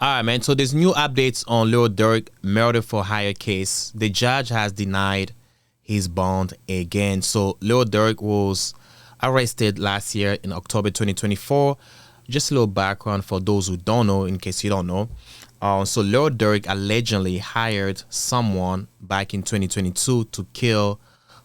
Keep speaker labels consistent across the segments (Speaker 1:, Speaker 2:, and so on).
Speaker 1: All right, man. So there's new updates on Lil Durk murder for hire case. The judge has denied his bond again. So Lil Durk was arrested last year in October 2024. Just a little background for those who don't know, in case you don't know. So Lil Durk allegedly hired someone back in 2022 to kill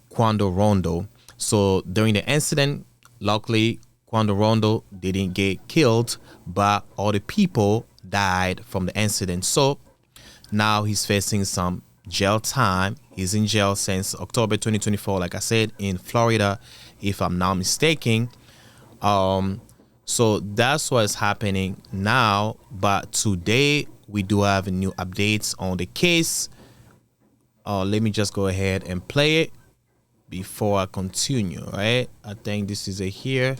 Speaker 1: Quando Rondo. So during the incident, luckily Quando Rondo didn't get killed, but all the people died from the incident. So now he's facing some jail time. He's in jail since October 2024, like I said, in Florida, if I'm not mistaken. So that's what's happening now. But today we do have new updates on the case. Let me just go ahead and play it before I continue, right? I think this is it here.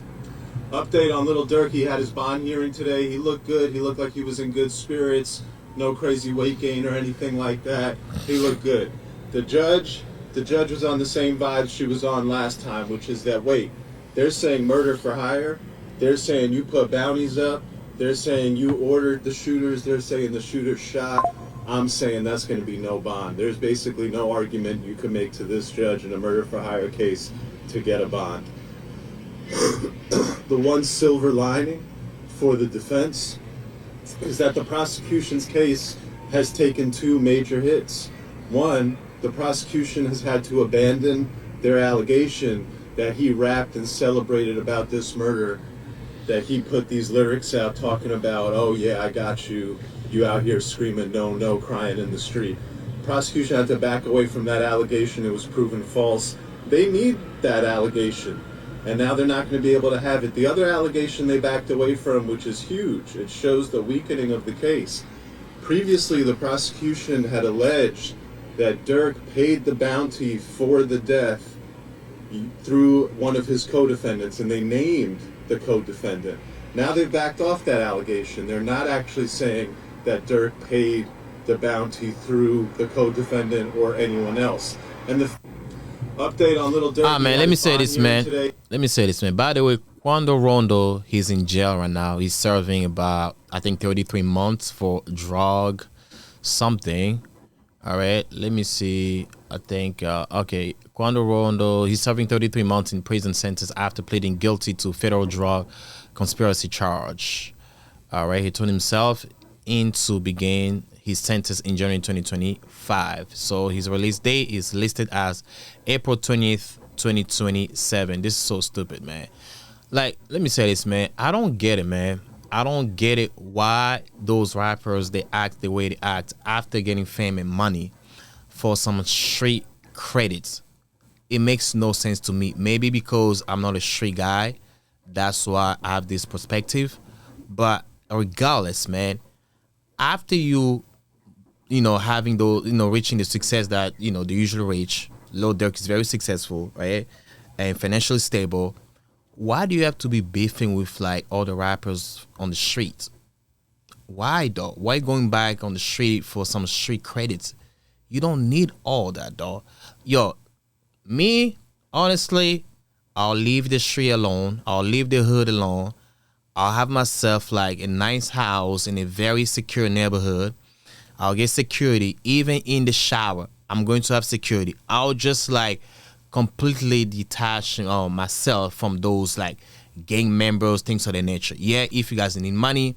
Speaker 2: Update on Lil Durk. He had his bond hearing today. He looked good. He looked like he was in good spirits. No crazy weight gain or anything like that. He looked good. The judge was on the same vibe she was on last time, which is that, wait, they're saying murder for hire. They're saying you put bounties up. They're saying you ordered the shooters. They're saying the shooters shot. I'm saying that's going to be no bond. There's basically no argument you could make to this judge in a murder for hire case to get a bond. The one silver lining for the defense is that the prosecution's case has taken two major hits. One, the prosecution has had to abandon their allegation that he rapped and celebrated about this murder, that he put these lyrics out talking about, oh yeah, I got you, you out here screaming no, no, crying in the street. Prosecution had to back away from that allegation. It was proven false. They need that allegation, and now they're not going to be able to have it. The other allegation they backed away from, which is huge, it shows the weakening of the case. Previously, the prosecution had alleged that Durk paid the bounty for the death through one of his co-defendants, and they named the co-defendant. Now they've backed off that allegation. They're not actually saying that Durk paid the bounty through the co-defendant or anyone else. And the update on Lil Durk.
Speaker 1: Man, let me say this, man. Let me say this, man. By the way, Quando Rondo, he's in jail right now. He's serving about, I think, 33 months for drug something. All right, let me see. I think, okay, Quando Rondo, he's serving 33 months in prison sentence after pleading guilty to federal drug conspiracy charge. All right, he turned himself in to begin his sentence in January 2025. So his release date is listed as April 20th, 2027. This is so stupid, man. Like, let me say this, man. I don't get it, man. I don't get it why those rappers, they act the way they act after getting fame and money for some street credits. It makes no sense to me. Maybe because I'm not a street guy, that's why I have this perspective. But regardless, man, after having those, reaching the success that, they usually reach, Lil Durk is very successful, right? And financially stable. Why do you have to be beefing with like all the rappers on the street? Why though? Why going back on the street for some street credits? You don't need all that, though. Yo, me, honestly, I'll leave the street alone. I'll leave the hood alone. I'll have myself like a nice house in a very secure neighborhood. I'll get security even in the shower. I'm going to have security. I'll just like completely detach myself from those like gang members, things of that nature. Yeah, if you guys need money,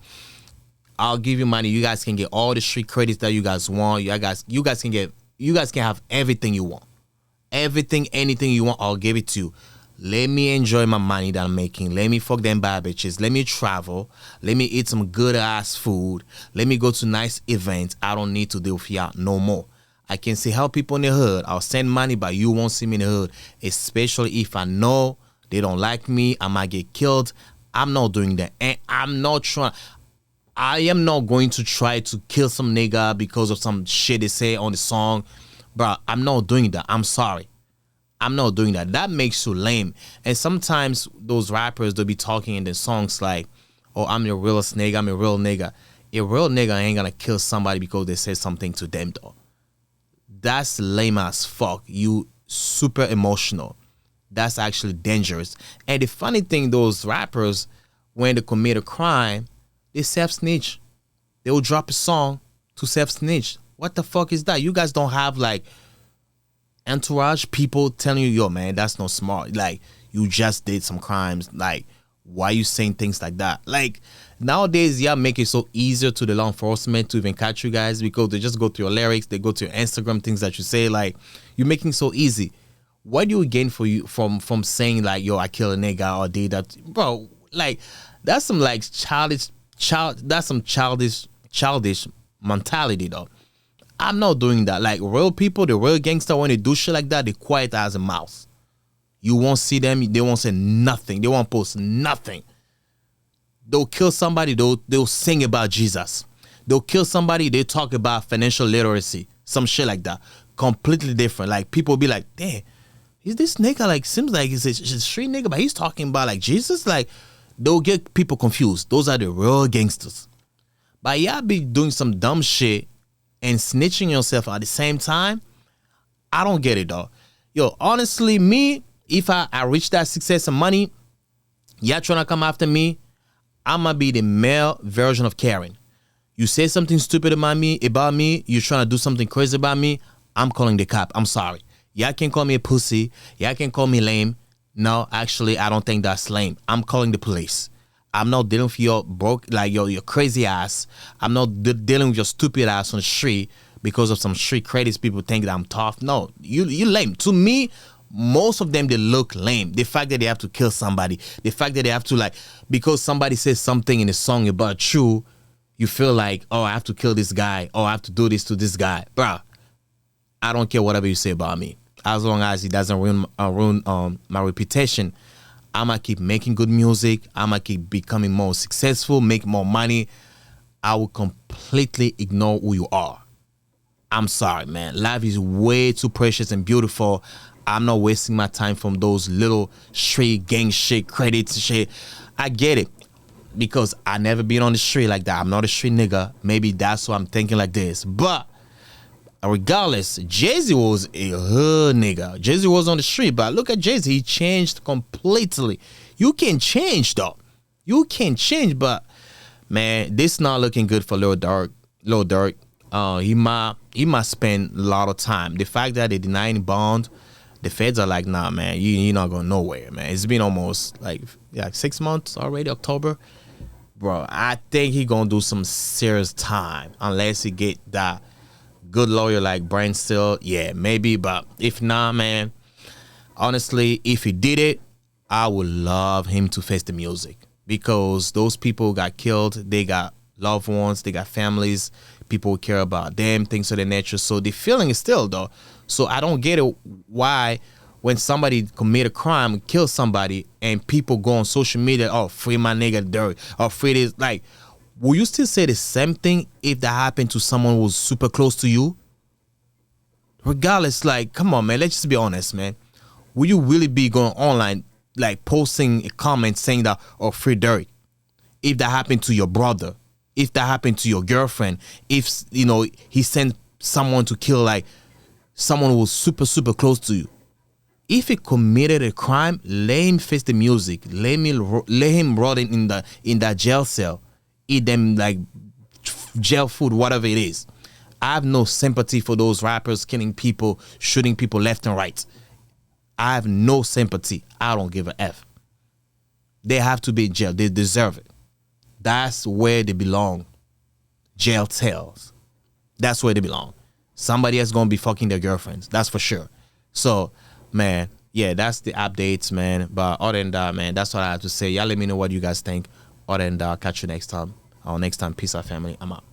Speaker 1: I'll give you money. You guys can get all the street credits that you guys want. You guys can have everything you want. Everything, anything you want, I'll give it to you. Let me enjoy my money that I'm making. Let me fuck them bad bitches. Let me travel. Let me eat some good ass food. Let me go to nice events. I don't need to deal with y'all no more. I can say help people in the hood. I'll send money, but you won't see me in the hood. Especially if I know they don't like me. I might get killed. I'm not doing that. And I am not going to try to kill some nigga because of some shit they say on the song. Bro, I'm not doing that. I'm sorry. I'm not doing that. That makes you lame. And sometimes those rappers, they'll be talking in their songs like, oh, I'm your realest nigga. I'm a real nigga. A real nigga ain't gonna kill somebody because they say something to them, though. That's lame as fuck. You super emotional. That's actually dangerous. And the funny thing, those rappers, when they commit a crime, they self-snitch. they will drop a song to self-snitch. What the fuck is that? You guys don't have like entourage people telling you, yo, man, that's not smart. Like, you just did some crimes. Like, why you saying things like that? Like, nowadays, yeah, make it so easier to the law enforcement to even catch you guys because they just go to your lyrics, they go to your Instagram, things that you say. Like, you're making it so easy. What do you gain for you from saying like, yo, I kill a nigga or did that, bro? Like, that's some like that's some childish mentality though. I'm not doing that. Like, real people, the real gangster, when they do shit like that, they quiet as a mouse. You won't see them. They won't say nothing. They won't post nothing. They'll kill somebody. They'll sing about Jesus. They'll kill somebody. They talk about financial literacy, some shit like that. Completely different. Like, people be like, damn, is this nigga like, seems like he's a street nigga, but he's talking about like Jesus. Like, they'll get people confused. Those are the real gangsters. But y'all be doing some dumb shit and snitching yourself at the same time. I don't get it though. Yo, honestly, me, if I reach that success and money, y'all trying to come after me, I'ma be the male version of Karen. You say something stupid about me, you trying to do something crazy about me, I'm calling the cop. I'm sorry. Y'all can call me a pussy. Y'all can call me lame. No, actually, I don't think that's lame. I'm calling the police. I'm not dealing with your broke, like your crazy ass. I'm not dealing with your stupid ass on the street because of some street credits. People think that I'm tough. No, you lame. To me, most of them, they look lame. The fact that they have to kill somebody, the fact that they have to like, because somebody says something in a song about you, you feel like, oh, I have to kill this guy. Oh, I have to do this to this guy. Bruh, I don't care whatever you say about me. As long as it doesn't ruin my reputation, I'ma keep making good music. I'ma keep becoming more successful, make more money. I will completely ignore who you are. I'm sorry, man. Life is way too precious and beautiful. I'm not wasting my time from those little street gang shit, credits shit. I get it because I never been on the street like that. I'm not a street nigga. Maybe that's why I'm thinking like this. But regardless, Jay-Z was a hood nigga. Jay-Z was on the street, but look at Jay-Z. He changed completely. You can change, though. You can change, but, man, this not looking good for Lil Durk. Lil Durk, he might spend a lot of time. The fact that they denying bond, the feds are like, nah, man, you're not going nowhere, man. It's been almost, like 6 months already, October. Bro, I think he going to do some serious time unless he get that good lawyer like Brian Steele, yeah, maybe. But if not, man, honestly, if he did it, I would love him to face the music because those people got killed. They got loved ones. They got families. People care about them, things of that nature. So the feeling is still, though. So I don't get it why when somebody commit a crime, kill somebody, and people go on social media, oh, free my nigga Durk, or free this, like, will you still say the same thing if that happened to someone who was super close to you? Regardless, like, come on, man. Let's just be honest, man. Will you really be going online, like, posting a comment saying that, oh, free Durk? If that happened to your brother, if that happened to your girlfriend, if, you know, he sent someone to kill, like, someone who was super, super close to you. If he committed a crime, let him face the music. Let him rot in that jail cell. Eat them like jail food, whatever it is. I have no sympathy for those rappers killing people, shooting people left and right. I have no sympathy. I don't give a F. They have to be in jail. They deserve it. That's where they belong. Jail cells. That's where they belong. Somebody else gonna be fucking their girlfriends. That's for sure. So, man, yeah, that's the updates, man. But other than that, man, that's what I have to say. Y'all let me know what you guys think. Other than that, I'll catch you next time. Next time, peace out, family. I'm out.